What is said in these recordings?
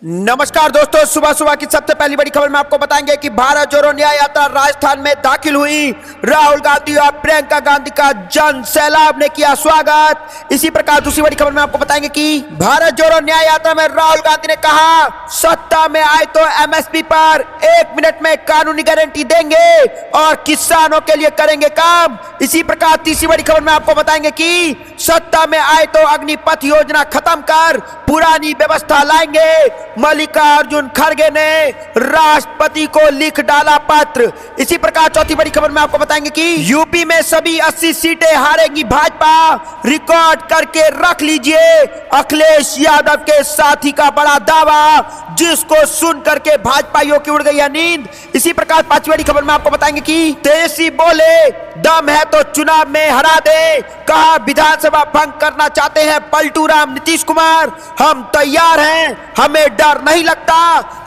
नमस्कार दोस्तों, सुबह सुबह की सबसे पहली बड़ी खबर में आपको बताएंगे कि भारत जोड़ो न्याय यात्रा राजस्थान में दाखिल हुई। राहुल गांधी और प्रियंका गांधी का जन सैलाब ने किया स्वागत। इसी प्रकार दूसरी बड़ी खबर में आपको बताएंगे कि भारत जोड़ो न्याय यात्रा में राहुल गांधी ने कहा, सत्ता में आए तो एमएसपी पर 1 मिनट में कानूनी गारंटी देंगे और किसानों के लिए करेंगे काम। इसी प्रकार तीसरी बड़ी खबर में आपको बताएंगे कि सत्ता में आए तो अग्निपथ योजना खत्म कर पुरानी व्यवस्था लाएंगे। मल्लिकार्जुन खड़गे ने राष्ट्रपति को लिख डाला पत्र। इसी प्रकार चौथी बड़ी खबर में आपको बताएंगे कि यूपी में सभी 80 सीटें हारेगी भाजपा, रिकॉर्ड करके रख लीजिए अखिलेश यादव के साथी का बड़ा दावा, जिसको सुन करके भाजपाइयों की उड़ गई है नींद। इसी प्रकार पांचवी बड़ी खबर में आपको बताएंगे कि तेजस्वी बोले, दम है तो चुनाव में हरा दे। कहा, विधानसभा भंग करना चाहते हैं पलटू राम नीतीश कुमार, हम तैयार हैं, हमें डर नहीं लगता,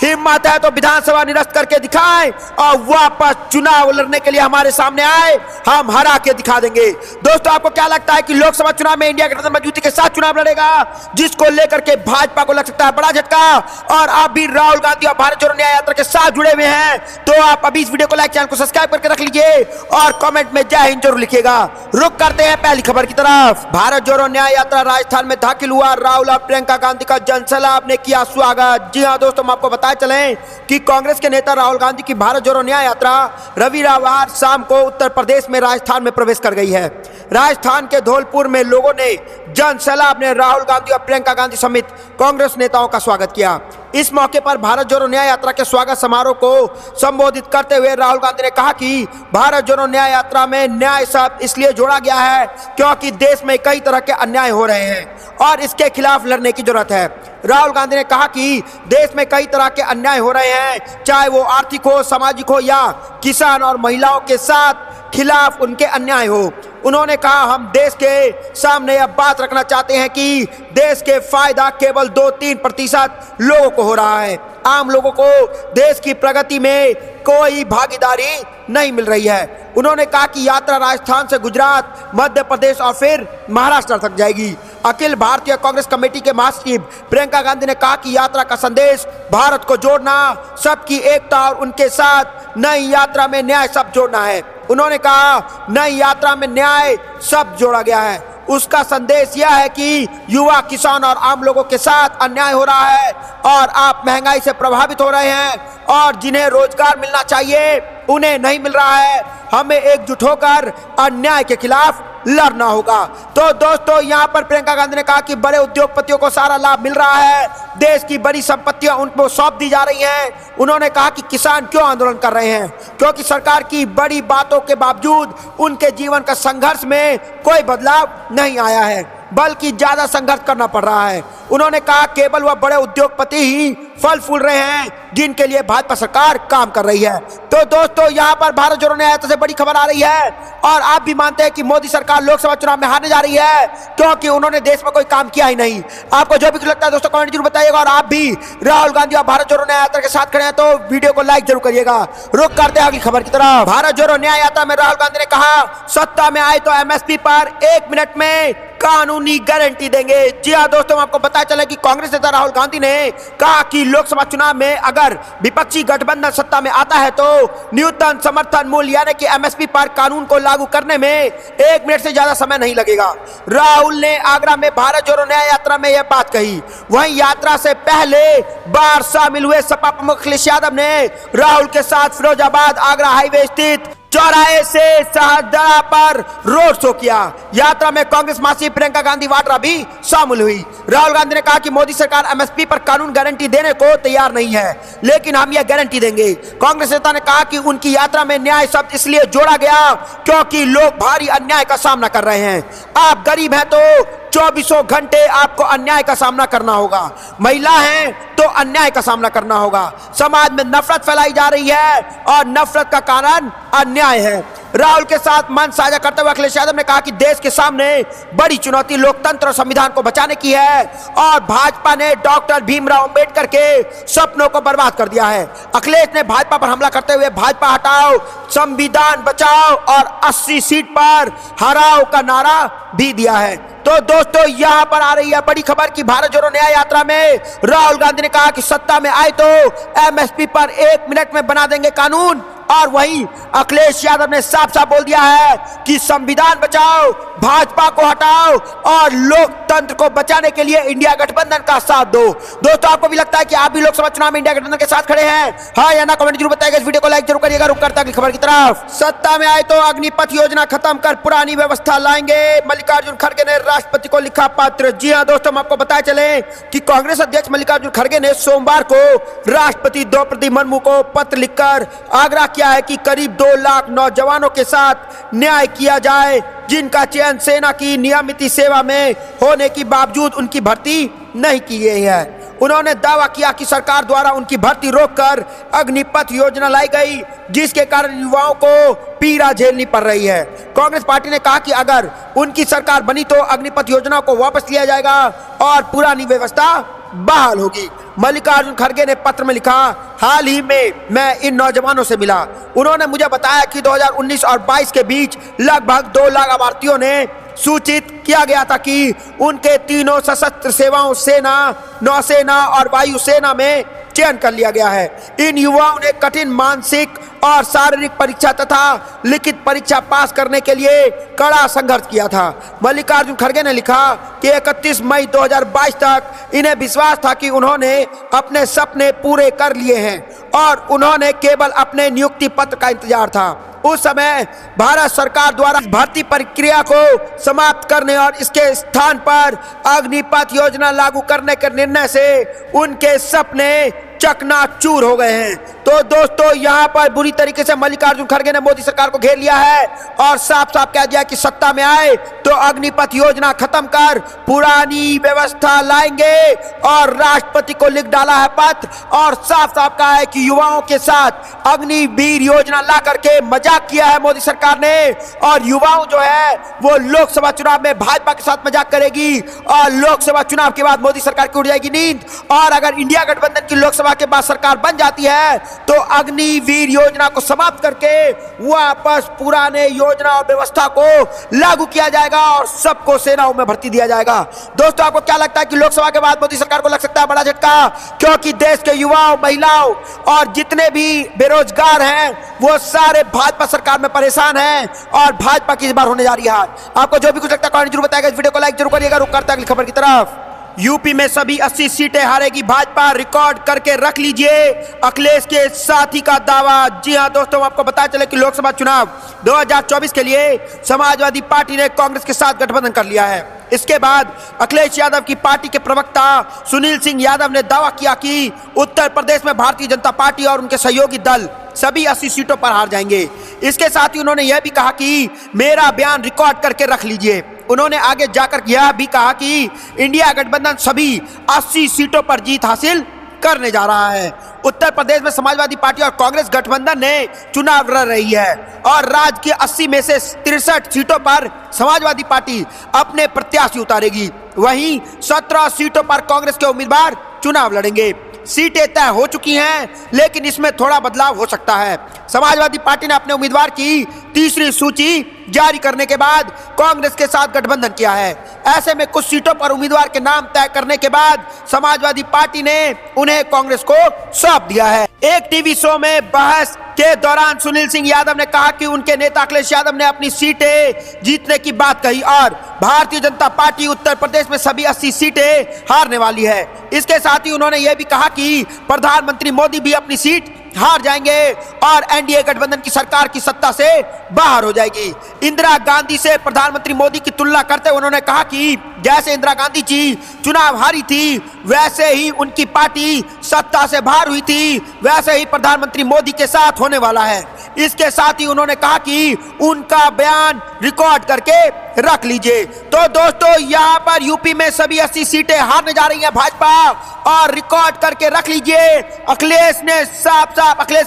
हिम्मत है तो विधानसभा निरस्त करके दिखाएं और वापस चुनाव लड़ने के लिए हमारे सामने आए, हम हरा के दिखा देंगे। दोस्तों, आपको क्या लगता है कि लोकसभा चुनाव में इंडिया गठबंधन मजबूती के साथ चुनाव लड़ेगा, जिसको लेकर के भाजपा को लग सकता है बड़ा झटका? और आप भी राहुल गांधी और भारत जोड़ो न्याय यात्रा के साथ जुड़े हुए हैं तो आप अभी इस वीडियो को लाइक, चैनल को सब्सक्राइब करके रख लीजिए और कमेंट में जय हिंद जरूर लिखिएगा। रुक करते हैं पहली खबर की तरफ। भारत जोड़ो न्याय यात्रा राजस्थान में दाखिल हुआ। राहुल और प्रियंका गांधी का जनसैलाब ने किया स्वागत। जी हां दोस्तों, हम आपको बताए चलें कि कांग्रेस के नेता राहुल गांधी की भारत जोड़ो न्याय यात्रा रविवार शाम को उत्तर प्रदेश में राजस्थान में प्रवेश कर गई है। राजस्थान के धौलपुर में लोगों ने जनसैलाब ने राहुल गांधी और प्रियंका गांधी समेत कांग्रेस नेताओं का स्वागत किया। इस मौके पर भारत जोड़ो न्याय यात्रा के स्वागत समारोह को संबोधित करते हुए राहुल गांधी ने कहा कि भारत जोड़ो न्याय यात्रा में न्याय शब्द इसलिए जोड़ा गया है क्योंकि देश में कई तरह के अन्याय हो रहे हैं और इसके खिलाफ लड़ने की जरूरत है। राहुल गांधी ने कहा कि देश में कई तरह के अन्याय हो रहे हैं, चाहे वो आर्थिक हो, सामाजिक हो या किसान और महिलाओं के साथ खिलाफ उनके अन्याय हो। उन्होंने कहा, हम देश के सामने यह बात रखना चाहते हैं कि देश के फायदा केवल 2-3% लोगों को हो रहा है, आम लोगों को देश की प्रगति में कोई भागीदारी नहीं मिल रही है। उन्होंने कहा कि यात्रा राजस्थान से गुजरात, मध्य प्रदेश और फिर महाराष्ट्र तक जाएगी। अखिल भारतीय कांग्रेस कमेटी के महासचिव प्रियंका गांधी ने कहा कि यात्रा का संदेश भारत को जोड़ना, सबकी एकता और उनके साथ नई यात्रा में न्याय शब्द जोड़ना है। उन्होंने कहा, नई यात्रा में न्याय शब्द जोड़ा गया है, उसका संदेश यह है कि युवा, किसान और आम लोगों के साथ अन्याय हो रहा है और आप महंगाई से प्रभावित हो रहे हैं और जिन्हें रोजगार मिलना चाहिए उन्हें नहीं मिल रहा है। हमें एकजुट होकर अन्याय के खिलाफ लड़ना होगा। तो दोस्तों, यहाँ पर प्रियंका गांधी ने कहा कि बड़े उद्योगपतियों को सारा लाभ मिल रहा है, देश की बड़ी संपत्तियां उनको सौंप दी जा रही हैं। उन्होंने कहा कि किसान क्यों आंदोलन कर रहे हैं, क्योंकि सरकार की बड़ी बातों के बावजूद उनके जीवन का संघर्ष में कोई बदलाव नहीं आया है, बल्कि ज्यादा संघर्ष करना पड़ रहा है। उन्होंने कहा, केवल वह बड़े उद्योगपति ही फल फूल रहे हैं जिनके लिए भाजपा सरकार काम कर रही है। तो दोस्तों, यहाँ पर भारत जोड़ो न्याय यात्रा से बड़ी खबर आ रही है और आप भी मानते हैं कि मोदी सरकार लोकसभा चुनाव में हारने जा रही है क्योंकि उन्होंने देश में कोई काम किया ही नहीं। आपको जो भी कुछ लगता है दोस्तों कमेंट जरूर बताइएगा और आप भी राहुल गांधी और भारत जोड़ो न्याय यात्रा के साथ खड़े हैं तो वीडियो को लाइक जरूर करिएगा। रुक करते हैं अगली खबर की तरफ। भारत जोड़ो न्याय यात्रा में राहुल गांधी ने कहा, सत्ता में आए तो एमएसपी पर 1 मिनट में कानूनी गारंटी देंगे। जी हाँ दोस्तों, आपको पता चला कि कांग्रेस नेता राहुल गांधी ने कहा कि लोकसभा चुनाव में अगर विपक्षी गठबंधन सत्ता में आता है तो न्यूनतम समर्थन मूल्य यानी कि एमएसपी पर कानून को लागू करने में 1 मिनट से ज्यादा समय नहीं लगेगा। राहुल ने आगरा में भारत जोड़ो न्याय यात्रा में यह बात कही। वहीं यात्रा से पहले बार शामिल हुए सपा प्रमुख अखिलेश यादव ने राहुल के साथ फिरोजाबाद आगरा हाईवे स्थित चौराहे से शाहदरा पर रोड शो किया। यात्रा में कांग्रेस महासचिव प्रियंका गांधी वाड्रा भी शामिल हुई। राहुल गांधी ने कहा कि मोदी सरकार एमएसपी पर कानून गारंटी देने को तैयार नहीं है, लेकिन हम यह गारंटी देंगे। कांग्रेस नेता ने कहा कि उनकी यात्रा में न्याय शब्द इसलिए जोड़ा गया क्योंकि लोग भारी अन्याय का सामना कर रहे हैं। आप गरीब हैं तो 24 घंटे आपको अन्याय का सामना करना होगा, महिला हैं तो अन्याय का सामना करना होगा, समाज में नफरत फैलाई जा रही है और नफरत का कारण अन्याय है। राहुल के साथ मंच साझा करते हुए अखिलेश यादव ने कहा कि देश के सामने बड़ी चुनौती लोकतंत्र और संविधान को बचाने की है और भाजपा ने डॉक्टर भीमराव अंबेडकर के सपनों को बर्बाद कर दिया है। अखिलेश ने भाजपा पर हमला करते हुए भाजपा हटाओ, संविधान बचाओ और 80 सीट पर हराओ का नारा भी दिया है। तो तो दोस्तों यहां पर आ रही है बड़ी खबर कि भारत जोड़ो न्याय यात्रा में राहुल गांधी ने कहा कि सत्ता में आए तो एमएसपी पर 1 मिनट में बना देंगे कानून। और वहीं अखिलेश यादव ने साफ साफ बोल दिया है कि संविधान बचाओ, भाजपा को हटाओ और लोकतंत्र को बचाने के लिए इंडिया गठबंधन का साथ दो। दोस्तों आपको भी लगता है कि आप भी लोकसभा चुनाव में इंडिया गठबंधन के साथ खड़े हैं? हाँ या ना कमेंट जरूर बताइएगा। इस वीडियो को लाइक जरूर करिएगा। रुक करता अगली खबर की तरफ। सत्ता में आए तो अग्निपथ योजना खत्म कर पुरानी व्यवस्था लाएंगे, मल्लिकार्जुन खड़गे ने राष्ट्रपति को लिखा पत्र। जी हाँ दोस्तों, हम आपको बताए चले कि कांग्रेस अध्यक्ष मल्लिकार्जुन खड़गे ने सोमवार को राष्ट्रपति द्रौपदी मुर्मू को पत्र लिखकर आग्रह किया है कि करीब 2 लाख नौजवानों के साथ न्याय किया जाए जिनका चयन सेना की नियमित सेवा में होने के बावजूद उनकी भर्ती नहीं की गई है। उन्होंने दावा किया कि सरकार द्वारा उनकी भर्ती रोककर अग्निपथ योजना लाई गई, जिसके कारण युवाओं को पीड़ा झेलनी पड़ रही है। कांग्रेस पार्टी ने कहा कि अगर उनकी सरकार बनी तो अग्निपथ योजना को वापस लिया जाएगा और पुरानी व्यवस्था बहाल होगी। मल्लिकार्जुन खड़गे ने पत्र में लिखा, हाल ही में मैं इन नौजवानों से मिला। उन्होंने मुझे बताया कि 2019 और 22 के बीच लगभग 2 लाख अभ्यर्थियों ने सूचित किया गया था कि उनके तीनों सशस्त्र सेवाओं सेना, नौसेना और वायुसेना में चयन कर लिया गया है। इन युवाओं ने कठिन मानसिक और शारीरिक परीक्षा तथा लिखित परीक्षा पास करने के लिए कड़ा संघर्ष किया था। मल्लिकार्जुन खड़गे ने लिखा कि 31 मई 2022 तक इन्हें विश्वास था कि उन्होंने अपने सपने पूरे कर लिए हैं और उन्होंने केवल अपने नियुक्ति पत्र का इंतजार था। उस समय भारत सरकार द्वारा भर्ती प्रक्रिया को समाप्त करने और इसके स्थान पर अग्निपथ योजना लागू करने के निर्णय से उनके सपने चकनाचूर हो गए हैं। तो दोस्तों यहाँ पर बुरी तरीके से मल्लिकार्जुन खड़गे ने मोदी सरकार को घेर लिया है और साफ साफ कह दिया कि सत्ता में आए तो अग्निपथ योजना खत्म कर पुरानी व्यवस्था लाएंगे और राष्ट्रपति को लिख डाला है पत्र और साफ साफ कहा है कि युवाओं के साथ अग्निवीर योजना ला करके मजाक किया है मोदी सरकार ने और युवाओं जो है वो लोकसभा चुनाव में भाजपा के साथ मजाक करेगी और लोकसभा चुनाव के बाद मोदी सरकार की उड़ जाएगी नींद। और अगर इंडिया गठबंधन की लोकसभा के बाद सरकार बन जाती है तो अग्निवीर योजना को समाप्त करके वापस पुराने योजना और व्यवस्था को लागू किया जाएगा और सबको सेनाओं में भर्ती दिया जाएगा। दोस्तों आपको क्या लगता है कि लोकसभा के बाद मोदी सरकार को लग सकता है बड़ा झटका? क्योंकि देश के युवाओं, महिलाओं और जितने भी बेरोजगार हैं वो सारे भाजपा सरकार में परेशान हैं और भाजपा की इस बार होने जा रही है। आपको जो भी कुछ लगता है कमेंट जरूर बताइएगा। इस वीडियो को लाइक जरूर करिएगा। रुक करते हैं अगली खबर की तरफ। यूपी में सभी 80 सीटें हारेगी भाजपा, रिकॉर्ड करके रख लीजिए अखिलेश के साथी का दावा। जी हां दोस्तों, आपको पता चले कि लोकसभा चुनाव 2024 के लिए समाजवादी पार्टी ने कांग्रेस के साथ गठबंधन कर लिया है। इसके बाद अखिलेश यादव की पार्टी के प्रवक्ता सुनील सिंह यादव ने दावा किया कि उत्तर प्रदेश में भारतीय जनता पार्टी और उनके सहयोगी दल सभी 80 सीटों पर हार जाएंगे। इसके साथ ही उन्होंने यह भी कहा कि मेरा बयान रिकॉर्ड करके रख लीजिए। उन्होंने आगे जाकर यह भी कहा कि इंडिया गठबंधन सभी 80 सीटों पर जीत हासिल करने जा रहा है। उत्तर प्रदेश में समाजवादी पार्टी और कांग्रेस गठबंधन ने चुनाव लड़ रही है और राज्य की 80 में से 63 सीटों पर समाजवादी पार्टी अपने प्रत्याशी उतारेगी। वहीं 17 सीटों पर कांग्रेस के उम्मीदवार चुनाव लड़ेंगे। सीटें तय हो चुकी हैं लेकिन इसमें थोड़ा बदलाव हो सकता है। समाजवादी पार्टी ने अपने उम्मीदवार की तीसरी सूची जारी करने के बाद कांग्रेस के साथ गठबंधन किया है। ऐसे में कुछ सीटों पर उम्मीदवार के नाम तय करने के बाद समाजवादी पार्टी ने उन्हें कांग्रेस को सौंप दिया है। एक टीवी शो में बहस के दौरान सुनील सिंह यादव ने कहा कि उनके नेता अखिलेश यादव ने अपनी सीटें जीतने की बात कही और भारतीय जनता पार्टी उत्तर प्रदेश में सभी 80 सीटें हारने वाली है। इसके साथ ही उन्होंने यह भी कहा कि प्रधानमंत्री मोदी भी अपनी सीट हार जाएंगे और एनडीए गठबंधन की सरकार की सत्ता से बाहर हो जाएगी। इंदिरा गांधी से प्रधानमंत्री मोदी की तुलना करते हुए उन्होंने कहा कि जैसे इंदिरा गांधी जी चुनाव हारी थी वैसे ही उनकी पार्टी सत्ता से बाहर हुई थी, वैसे ही प्रधानमंत्री मोदी के साथ होने वाला है। इसके साथ ही उन्होंने कहा कि उनका बयान रिकॉर्ड करके रख लीजिए। तो दोस्तों यहाँ पर यूपी में सभी 80 सीटें हारने जा रही हैं भाजपा और रिकॉर्ड करके रख लीजिए। अखिलेश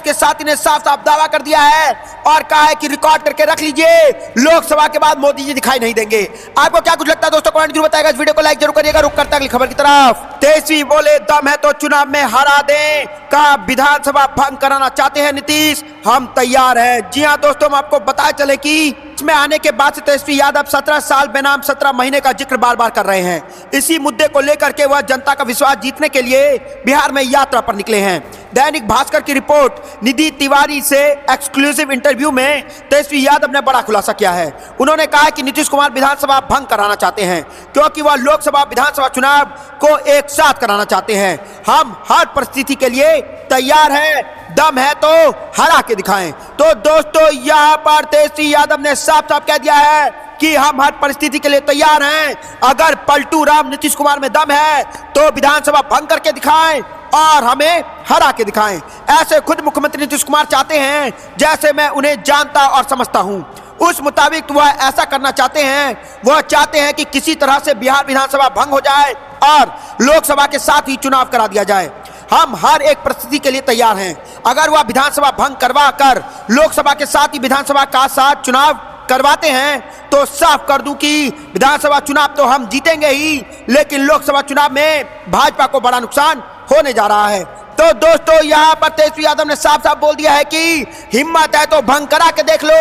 के साथी ने साफ साफ दावा कर दिया है और कहा है कि रिकॉर्ड करके रख लीजिए, लोकसभा के बाद मोदी जी दिखाई नहीं देंगे। आपको क्या कुछ लगता है दोस्तों कमेंट जरूर बताइएगा। इस वीडियो को लाइक जरूर करिएगा। रुक करते हैं अगली खबर की तरफ। तेजस्वी बोले दम है तो चुनाव में हरा दें, कहा विधानसभा भंग कराना चाहते हैं नीतीश, हम तैयार हैं। जी हाँ दोस्तों, हम आपको बताया चले कि बीच में आने के बाद से तेजस्वी यादव 17 साल बेनाम 17 महीने का जिक्र बार बार कर रहे हैं। इसी मुद्दे को लेकर के वह जनता का विश्वास जीतने के लिए बिहार में यात्रा पर निकले हैं। दैनिक भास्कर की रिपोर्ट, निधि तिवारी से एक्सक्लूसिव इंटरव्यू में तेजस्वी यादव ने बड़ा खुलासा किया है। उन्होंने कहा कि नीतीश कुमार विधानसभा भंग कराना चाहते हैं क्योंकि वह लोकसभा विधानसभा चुनाव को एक साथ कराना चाहते हैं। हम हर परिस्थिति के लिए तैयार हैं, दम है तो हरा के दिखाएं। तो दोस्तों, यहाँ पर तेजस्वी यादव ने साफ साफ कह दिया है कि हम हर परिस्थिति के लिए तैयार हैं। अगर पलटू राम नीतीश कुमार में दम है तो विधानसभा भंग करके दिखाएं और हमें हरा के दिखाएं। ऐसे खुद मुख्यमंत्री नीतीश कुमार चाहते हैं जैसे मैं उन्हें जानता और समझता हूं, उस मुताबिक वह ऐसा करना चाहते हैं। वह चाहते हैं कि किसी तरह से बिहार विधानसभा भंग हो जाए और लोकसभा के साथ ही चुनाव करा दिया जाए। हम हर एक परिस्थिति के लिए तैयार हैं। अगर वह विधानसभा भंग करवा कर लोकसभा के साथ ही विधानसभा का साथ चुनाव करवाते हैं तो साफ कर दूं कि विधानसभा चुनाव तो हम जीतेंगे ही, लेकिन लोकसभा चुनाव में भाजपा को बड़ा नुकसान होने जा रहा है। तो दोस्तों, यहाँ पर तेजस्वी यादव ने साफ साफ बोल दिया है कि हिम्मत है तो भंग करा के देख लो।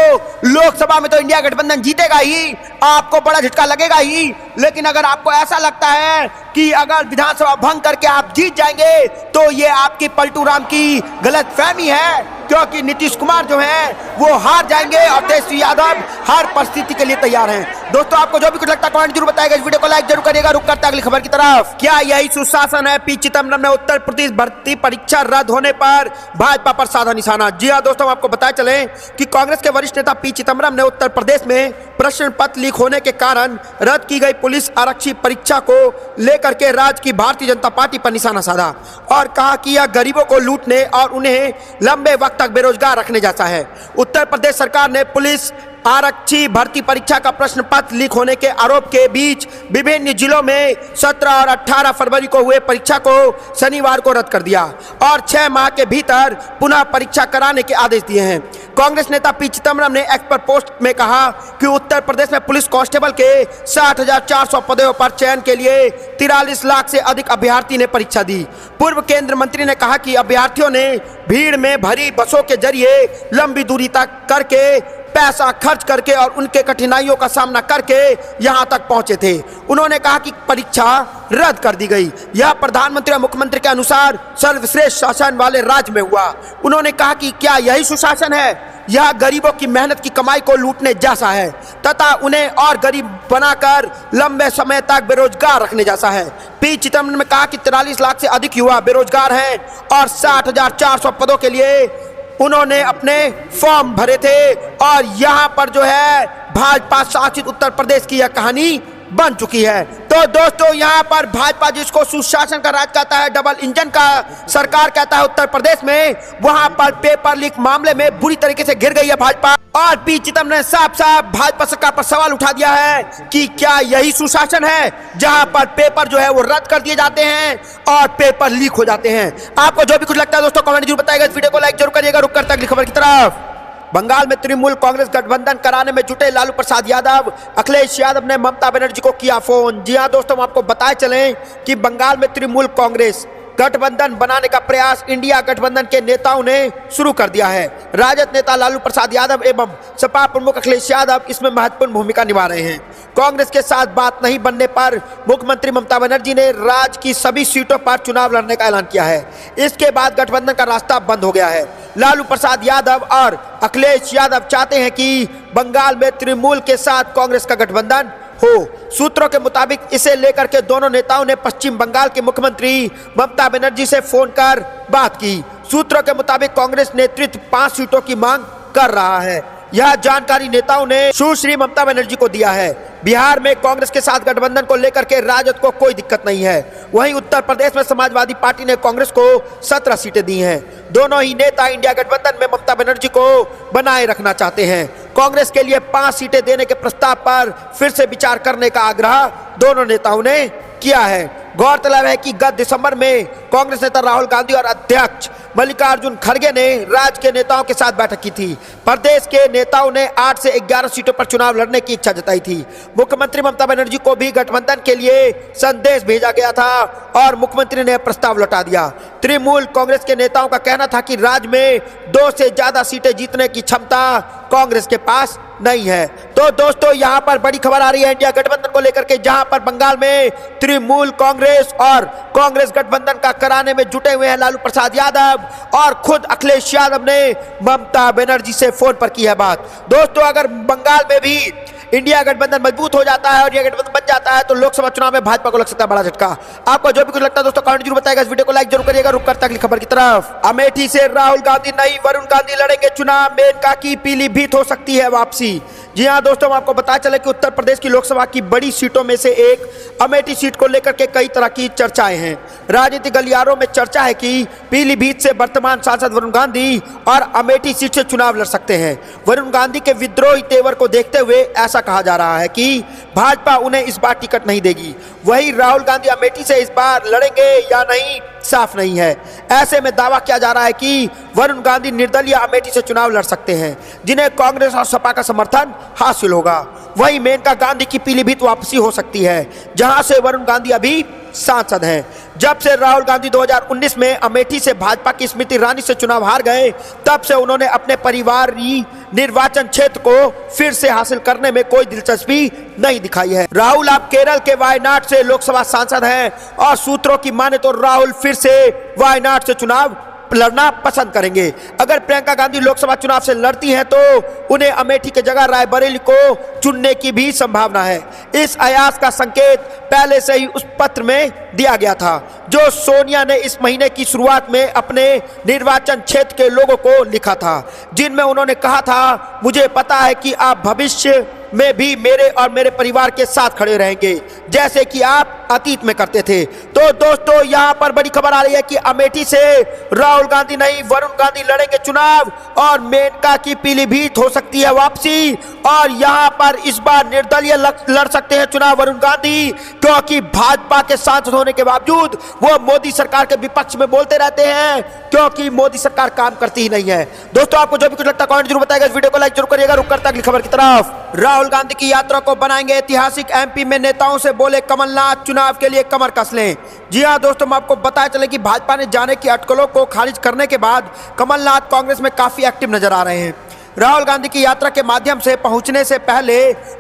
लोकसभा में तो इंडिया गठबंधन जीतेगा ही, आपको बड़ा झटका लगेगा ही, लेकिन अगर आपको ऐसा लगता है कि अगर विधानसभा भंग करके आप जीत जाएंगे तो ये आपकी पलटू राम की गलतफहमी है, क्योंकि नीतीश कुमार जो है वो हार जाएंगे और तेजस्वी यादव हर परिस्थिति के लिए तैयार हैं। दोस्तों, आपको जो भी कुछ लगता है कमेंट जरूर बताइएगा। इस वीडियो को लाइक जरूर करिएगा। रुक करते अगली खबर की तरफ। क्या यही सुशासन है? पी चिदम्बरम ने उत्तर प्रदेश भर्ती परीक्षा रद्द होने पर भाजपा पर साधा निशाना। जी हां दोस्तों, आपको बताया चले कि कांग्रेस के वरिष्ठ नेता पी चिदम्बरम ने उत्तर प्रदेश में प्रश्न पत्र लीक होने के कारण रद्द की गई पुलिस आरक्षी परीक्षा को लेकर के राज्य की भारतीय जनता पार्टी पर निशाना साधा और कहा कि यह गरीबों को लूटने और उन्हें लंबे वक्त तक बेरोजगार रखने जैसा है। उत्तर प्रदेश सरकार ने पुलिस आरक्षी भर्ती परीक्षा का प्रश्न पत्र लीक होने के आरोप के बीच विभिन्न जिलों में 17 और 18 फरवरी को हुए परीक्षा को शनिवार को रद्द कर दिया और 6 माह के भीतर पुनः परीक्षा कराने के आदेश दिए हैं। कांग्रेस नेता पी चिदम्बरम ने एक्स पर पोस्ट में कहा कि उत्तर प्रदेश में पुलिस कांस्टेबल के 60,400 पदों पर चयन के लिए 43 लाख से अधिक अभ्यर्थी ने परीक्षा दी। पूर्व केंद्रीय मंत्री ने कहा कि अभ्यर्थियों ने भीड़ में भरी बसों के जरिए लंबी दूरी तक करके पैसा खर्च करके और उनके कठिनाइयों का सामना करके यहां तक पहुंचे थे। उन्होंने कहा कि परीक्षा रद्द कर दी गई। यह प्रधानमंत्री और मुख्यमंत्री के अनुसार सर्वश्रेष्ठ शासन वाले राज्य में हुआ। उन्होंने कहा कि क्या यही सुशासन है? यह गरीबों की मेहनत की कमाई को लूटने जैसा है तथा उन्हें और गरीब बनाकर लंबे समय तक बेरोजगार रखने जैसा है। पी चिदम्बरम ने कहा कि 43 लाख से अधिक युवा बेरोजगार हैं और 60,400 पदों के लिए उन्होंने अपने फॉर्म भरे थे और यहाँ पर जो है भाजपा शासित उत्तर प्रदेश की यह कहानी बन चुकी है। तो दोस्तों, यहाँ पर भाजपा जिसको सुशासन का राज कहता है, डबल इंजन का सरकार कहता है उत्तर प्रदेश में, वहां पर पेपर लीक मामले में बुरी तरीके से घिर गई है भाजपा। और पी चिदम्बरम ने साफ साफ भाजपा सरकार पर सवाल उठा दिया है कि क्या यही सुशासन है जहां पर पेपर जो है वो रद्द कर दिए जाते हैं और पेपर लीक हो जाते हैं। आपको जो भी कुछ लगता है दोस्तों कमेंट जरूर बताइएगा। इस वीडियो को लाइक जरूर करिएगा। रुक करते अगली खबर की तरफ। बंगाल में तृणमूल कांग्रेस गठबंधन कराने में जुटे लालू प्रसाद यादव, अखिलेश यादव ने ममता बनर्जी को किया फोन। जी हां दोस्तों, हम आपको बताए चलें कि बंगाल में तृणमूल कांग्रेस गठबंधन बनाने का प्रयास इंडिया गठबंधन के नेताओं ने शुरू कर दिया है। राजद नेता लालू प्रसाद यादव एवं सपा प्रमुख अखिलेश यादव इसमें महत्वपूर्ण भूमिका निभा रहे हैं। कांग्रेस के साथ बात नहीं बनने पर मुख्यमंत्री ममता बनर्जी ने राज्य की सभी सीटों पर चुनाव लड़ने का ऐलान किया है। इसके बाद गठबंधन का रास्ता बंद हो गया है। लालू प्रसाद यादव और अखिलेश यादव चाहते हैं कि बंगाल में तृणमूल के साथ कांग्रेस का गठबंधन हो। सूत्रों के मुताबिक इसे लेकर के दोनों नेताओं ने पश्चिम बंगाल के मुख्यमंत्री ममता बनर्जी से फोन कर बात की। सूत्रों के मुताबिक कांग्रेस नेतृत्व 5 सीटों की मांग कर रहा है। यह जानकारी नेताओं ने सुश्री ममता बनर्जी को दिया है। बिहार में कांग्रेस के साथ गठबंधन को लेकर के राजद को कोई दिक्कत नहीं है। वहीं उत्तर प्रदेश में समाजवादी पार्टी ने कांग्रेस को 17 सीटें दी हैं। दोनों ही नेता इंडिया गठबंधन में ममता बनर्जी को बनाए रखना चाहते हैं। कांग्रेस के लिए 5 सीटें देने के प्रस्ताव पर फिर से विचार करने का आग्रह दोनों नेताओं ने किया है। गौरतलब है कि गत दिसंबर में कांग्रेस नेता राहुल गांधी और अध्यक्ष मल्लिकार्जुन खड़गे ने राज्य के नेताओं के साथ बैठक की थी। प्रदेश के नेताओं ने 8 से 11 सीटों पर चुनाव लड़ने की इच्छा जताई थी। मुख्यमंत्री ममता बनर्जी को भी गठबंधन के लिए संदेश भेजा गया था और मुख्यमंत्री ने प्रस्ताव लौटा दिया। तृणमूल कांग्रेस के नेताओं का कहना था कि राज्य में 2 से ज्यादा सीटें जीतने की क्षमता कांग्रेस के पास नहीं है। तो दोस्तों, यहां पर बड़ी खबर आ रही है इंडिया गठबंधन को लेकर के, जहां पर बंगाल में तृणमूल कांग्रेस और कांग्रेस गठबंधन का कराने में जुटे हुए हैं लालू प्रसाद यादव और खुद अखिलेश यादव ने ममता बनर्जी से फोन पर की है बात। दोस्तों, अगर बंगाल में भी इंडिया गठबंधन मजबूत हो जाता है और यह गठबंधन बन जाता है तो लोकसभा चुनाव में भाजपा को लग सकता है बड़ा झटका। आपको जो भी कुछ लगता है दोस्तों कमेंट जरूर बताइएगा। इस वीडियो को लाइक जरूर करिएगा। रुक करता अगली खबर की तरफ। अमेठी से राहुल गांधी नहीं वरुण गांधी लड़ेंगे चुनाव, मेनका की पीलीभीत हो सकती है वापसी। जी हां दोस्तों, हम आपको बता चले कि उत्तर प्रदेश की लोकसभा की बड़ी सीटों में से एक अमेठी सीट को लेकर के कई तरह की चर्चाएं हैं। राजनीतिक गलियारों में चर्चा है कि पीलीभीत से वर्तमान सांसद वरुण गांधी और अमेठी सीट से चुनाव लड़ सकते हैं। वरुण गांधी के विद्रोही तेवर को देखते हुए ऐसा कहा जा रहा है कि भाजपा उन्हें इस बार टिकट नहीं देगी। वहीं राहुल गांधी अमेठी से इस बार लड़ेंगे या नहीं साफ नहीं है। ऐसे में दावा किया जा रहा है कि वरुण गांधी निर्दलीय अमेठी से चुनाव लड़ सकते हैं, जिन्हें कांग्रेस और सपा का समर्थन हासिल होगा। वहीं मेनका गांधी की पीलीभीत वापसी हो सकती है, जहां से वरुण गांधी अभी सांसद हैं। जब से राहुल गांधी 2019 में अमेठी से भाजपा की स्मृति ईरानी से चुनाव हार गए, तब से उन्होंने अपने परिवारी निर्वाचन क्षेत्र को फिर से हासिल करने में कोई दिलचस्पी नहीं दिखाई है। राहुल अब केरल के वायनाड से लोकसभा सांसद हैं और सूत्रों की माने तो राहुल फिर से वायनाड से चुनाव लड़ना पसंद करेंगे। अगर प्रियंका गांधी लोकसभा चुनाव से लड़ती हैं तो उन्हें अमेठी के जगह रायबरेली को चुनने की भी संभावना है। इस अयास का संकेत पहले से ही उस पत्र में दिया गया था जो सोनिया ने इस महीने की शुरुआत में अपने निर्वाचन क्षेत्र के लोगों को लिखा था, जिनमें उन्होंने कहा था, मुझे पता है कि आप भविष्य में भी मेरे और मेरे परिवार के साथ खड़े रहेंगे, जैसे कि आप अतीत में करते थे। तो दोस्तों, यहां पर बड़ी खबर आ रही है कि अमेठी से राहुल गांधी नहीं वरुण गांधी लड़ेंगे चुनाव और मेनका की पीलीभीत हो सकती है वापसी। और यहां पर इस बार निर्दलीय लड़ सकते हैं चुनाव वरुण गांधी, क्योंकि भाजपा के सांसद होने के बावजूद वो मोदी सरकार के विपक्ष में बोलते रहते हैं, क्योंकि मोदी सरकार काम करती ही नहीं है। दोस्तों, आपको जो भी कुछ लगता है कमेंट जरूर बताइएगा। इस वीडियो को लाइक जरूर करिएगा। रुक करता अगली खबर की तरफ। राहुल गांधी की यात्रा को बनाएंगे ऐतिहासिक, एमपी में नेताओं से बोले कमलनाथ, चुनाव के लिए कमर कस लें। जी हां दोस्तों, हम आपको बताया चले कि भाजपा ने जाने की अटकलों को खारिज करने के बाद कमलनाथ कांग्रेस में काफी एक्टिव नजर आ रहे हैं। राहुल गांधी की यात्रा के माध्यम से पहुंचने से पहले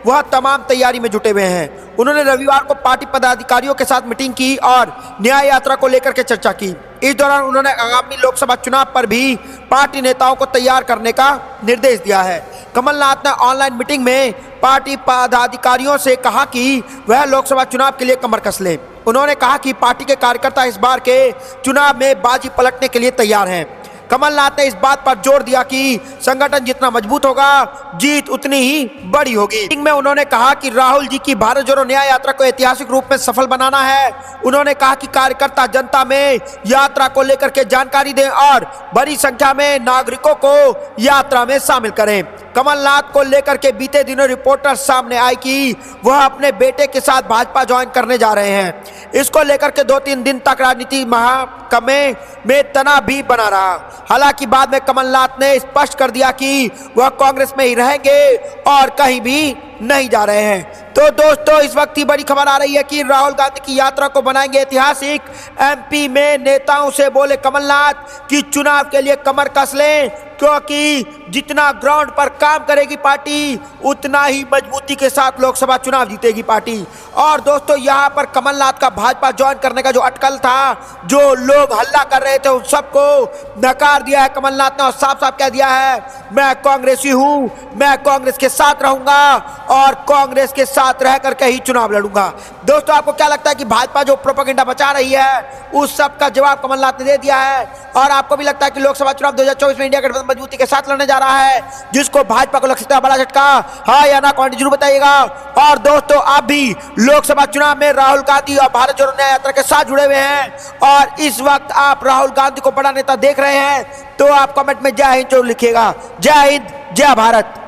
वह तमाम तैयारी में जुटे हुए हैं। उन्होंने रविवार को पार्टी पदाधिकारियों के साथ मीटिंग की और न्याय यात्रा को लेकर के चर्चा की। इस दौरान उन्होंने आगामी लोकसभा चुनाव पर भी पार्टी नेताओं को तैयार करने का निर्देश दिया है। कमलनाथ ने ऑनलाइन मीटिंग में पार्टी पदाधिकारियों से कहा कि वह लोकसभा चुनाव के लिए कमर कस लें। उन्होंने कहा कि पार्टी के कार्यकर्ता इस बार के चुनाव में बाजी पलटने के लिए तैयार हैं। कमलनाथ ने इस बात पर जोर दिया कि संगठन जितना मजबूत होगा, जीत उतनी ही बड़ी होगी। मीटिंग में उन्होंने कहा कि राहुल जी की भारत जोड़ो न्याय यात्रा को ऐतिहासिक रूप में सफल बनाना है। उन्होंने कहा कि कार्यकर्ता जनता में यात्रा को लेकर के जानकारी दें और बड़ी संख्या में नागरिकों को यात्रा में शामिल करें। कमलनाथ को लेकर के बीते दिनों रिपोर्टर सामने आई कि वह अपने बेटे के साथ भाजपा ज्वाइन करने जा रहे हैं। इसको लेकर के 2-3 दिन तक राजनीति महकमे में तनाव भी बना रहा। हालांकि बाद में कमलनाथ ने स्पष्ट कर दिया कि वह कांग्रेस में ही रहेंगे और कहीं भी नहीं जा रहे हैं। तो दोस्तों, इस वक्त ही बड़ी खबर आ रही है कि राहुल गांधी की यात्रा को बनाएंगे ऐतिहासिक, एमपी में नेताओं से बोले कमलनाथ कि चुनाव के लिए कमर कस लें, क्योंकि जितना ग्राउंड पर काम करेगी पार्टी उतना ही मजबूती के साथ लोकसभा चुनाव जीतेगी पार्टी। और दोस्तों, यहाँ पर कमलनाथ का भाजपा ज्वाइन करने का जो अटकल था, जो लोग हल्ला कर रहे थे, उन सबको नकार दिया है कमलनाथ ने और साफ साफ कह दिया है, मैं कांग्रेसी हूँ, मैं कांग्रेस के साथ रहूंगा और कांग्रेस के साथ रह करके ही चुनाव लड़ूंगा। दोस्तों, आपको क्या लगता है कि भाजपा जो प्रोपेगेंडा बचा रही है उस सब का जवाब कमलनाथ ने दे दिया है? और आपको भी लगता है कि लोकसभा चुनाव 2024 में इंडिया गठबंधन मजबूती के साथ लड़ने जा रहा है, जिसको भाजपा को लग सकता है बड़ा झटका? हाँ या ना, कमेंट जरूर बताइएगा। और दोस्तों, आप भी लोकसभा चुनाव में राहुल गांधी और भारत जोड़ो न्याय यात्रा के साथ जुड़े हुए हैं और इस वक्त आप राहुल गांधी को बड़ा नेता देख रहे हैं, तो आप कमेंट में जय हिंद जरूर लिखिएगा। जय हिंद, जय भारत।